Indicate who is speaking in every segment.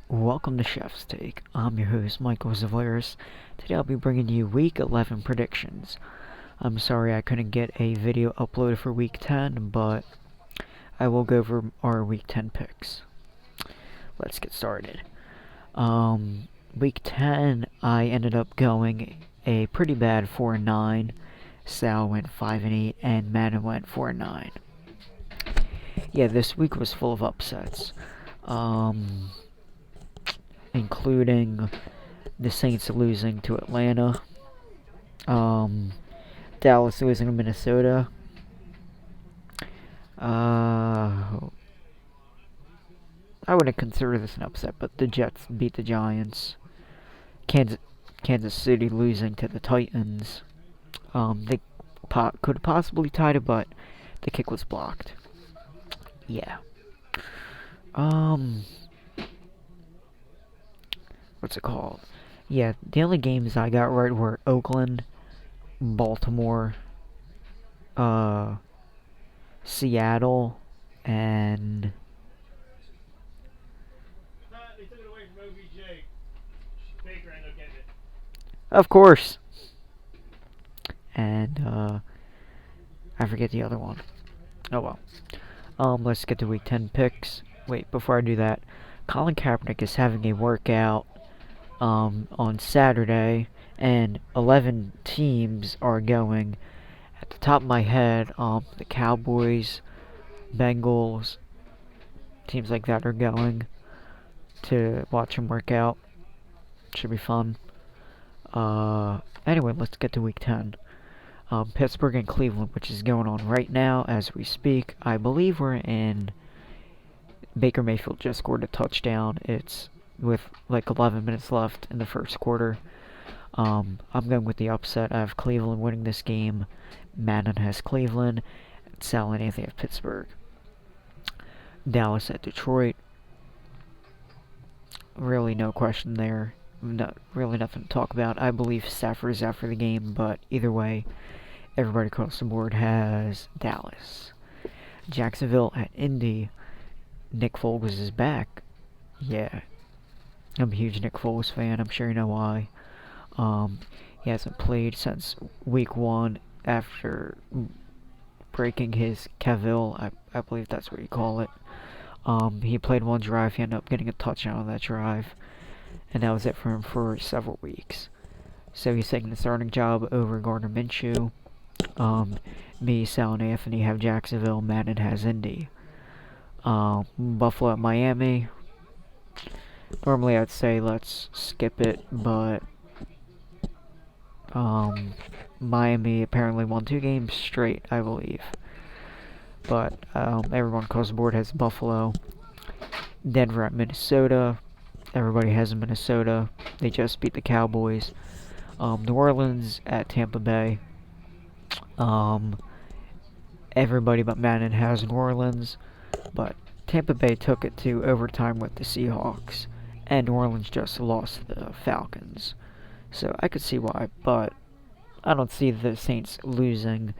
Speaker 1: Welcome to Chef's Take. I'm your host, Michael Zavaris. Today I'll be bringing you Week 11 predictions. I'm sorry I couldn't get a video uploaded for Week 10, but I will go over our Week 10 picks. Let's get started. Week 10, I ended up going a pretty bad 4-9. Sal went 5-8, and Madden went 4-9. Yeah, this week was full of upsets. Including the Saints losing to Atlanta, Dallas losing to Minnesota, I wouldn't consider this an upset, but the Jets beat the Giants. Kansas City losing to the Titans. They could have possibly tied it, but the kick was blocked. Yeah. What's it called? Yeah, the only games I got right were Oakland, Baltimore, Seattle, and
Speaker 2: They took it away from OBJ. Baker ended up getting it.
Speaker 1: of course, and I forget the other one. Oh well. Let's get to Week 10 picks. Wait, before I do that, Colin Kaepernick is having a workout on Saturday, and 11 teams are going. At the top of my head, the Cowboys, Bengals, teams like that are going to watch him work out. Should be fun. Anyway, let's get to Week 10. Pittsburgh and Cleveland, which is going on right now as we speak. I believe we're in. Baker Mayfield just scored a touchdown. It's with like 11 minutes left in the first quarter. I'm going with the upset. I have Cleveland winning this game. Madden has Cleveland. Sal and Anthony have Pittsburgh. Dallas at Detroit. Really no question there. Really nothing to talk about. I believe Stafford is out for the game, but either way, everybody across the board has Dallas. Jacksonville at Indy. Nick Foles is back. Yeah. I'm a huge Nick Foles fan. I'm sure you know why. He hasn't played since week 1 after breaking his Cavill. I believe that's what you call it. He played one drive. He ended up getting a touchdown on that drive. And that was it for him for several weeks. So he's taking the starting job over Gardner Minshew. Me, Sal, and Anthony have Jacksonville. Madden has Indy. Buffalo at Miami. Normally I'd say let's skip it, but Miami apparently won 2 games straight, I believe. But everyone across the board has Buffalo. Denver at Minnesota. Everybody has Minnesota. They just beat the Cowboys. New Orleans at Tampa Bay. Everybody but Madden has New Orleans, but Tampa Bay took it to overtime with the Seahawks, and New Orleans just lost the Falcons. So I could see why, but I don't see the Saints losing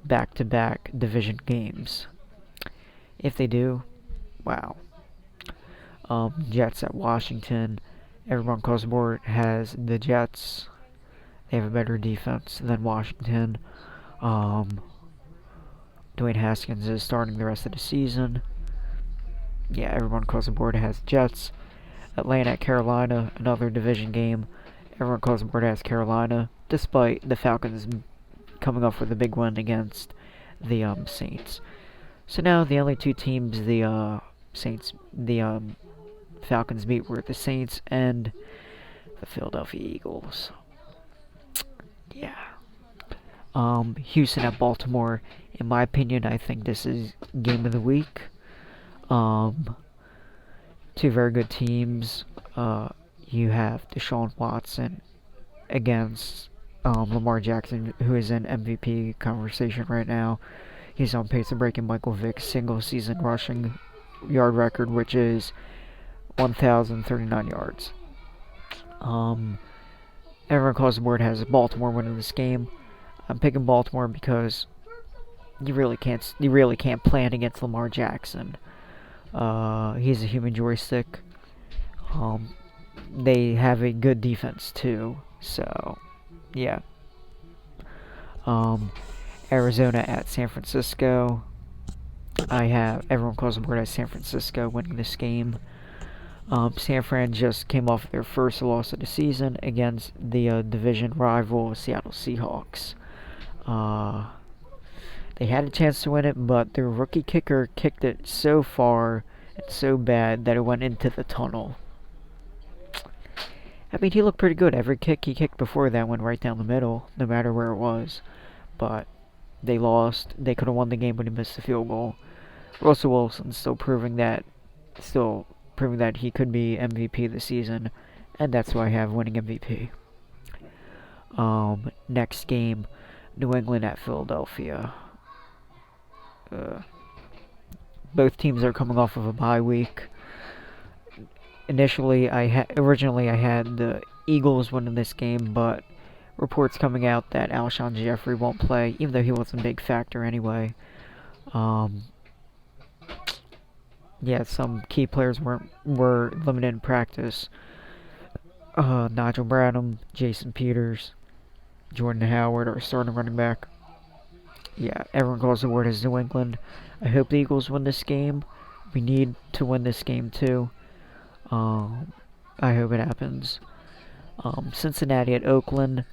Speaker 1: back-to-back division games. If they do, wow. Jets at Washington. Everyone across the board has the Jets. They have a better defense than Washington. Dwayne Haskins is starting the rest of the season. Yeah, everyone across the board has Jets. Atlanta at Carolina, another division game. Everyone across the board has Carolina, despite the Falcons coming off with a big win against the Saints. So now the only 2 teams the Falcons beat were the Saints and the Philadelphia Eagles. Yeah. Houston at Baltimore. In my opinion, I think this is game of the week. 2 very good teams. You have Deshaun Watson against Lamar Jackson, who is in MVP conversation right now. He's on pace to breaking Michael Vick's single-season rushing yard record, which is 1,039 yards. Everyone across the board has Baltimore winning this game. I'm picking Baltimore because you really can't plan against Lamar Jackson. He's a human joystick. They have a good defense too. So, yeah. Um, Arizona at San Francisco. I have everyone calls the board as San Francisco winning this game. San Fran just came off their first loss of the season against the division rival Seattle Seahawks. They had a chance to win it, but their rookie kicker kicked it so far and so bad that it went into the tunnel. I mean, he looked pretty good. Every kick he kicked before that went right down the middle, no matter where it was. But they lost. They could have won the game when he missed the field goal. Russell Wilson still proving that he could be MVP this season, and that's why I have winning MVP. Next game, New England at Philadelphia. Both teams are coming off of a bye week. Originally I had the Eagles winning this game, but reports coming out that Alshon Jeffrey won't play, even though he wasn't a big factor anyway. Yeah, some key players were limited in practice. Nigel Bradham, Jason Peters, Jordan Howard are starting running back. Yeah, everyone calls the word as New England. I hope the Eagles win this game. We need to win this game too. I hope it happens. Cincinnati at Oakland.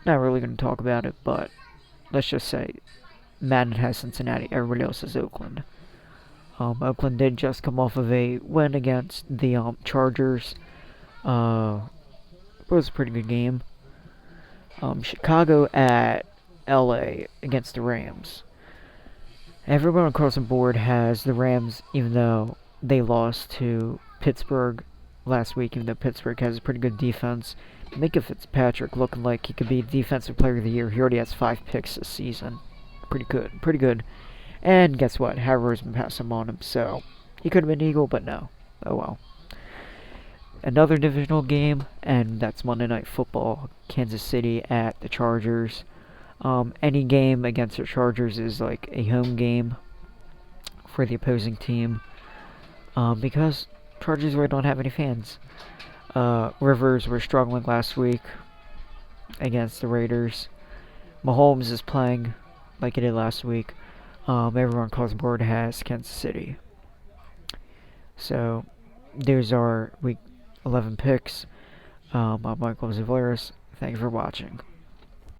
Speaker 1: Not really going to talk about it, but let's just say Madden has Cincinnati. Everybody else has Oakland. Oakland did just come off of a win against the Chargers. It was a pretty good game. Chicago at LA against the Rams. Everyone across the board has the Rams, even though they lost to Pittsburgh last week, even though Pittsburgh has a pretty good defense. Minka Fitzpatrick looking like he could be Defensive Player of the Year. He already has 5 picks this season. Pretty good. And guess what? Howard has been passing on him, so he could have been Eagle, but no. Oh well. Another divisional game, and that's Monday Night Football. Kansas City at the Chargers. Any game against the Chargers is like a home game for the opposing team, because Chargers really don't have any fans. Rivers were struggling last week against the Raiders. Mahomes is playing like he did last week. Everyone across the board has Kansas City. So, there's our Week 11 picks. I'm Michael Zavaris. Thank you for watching.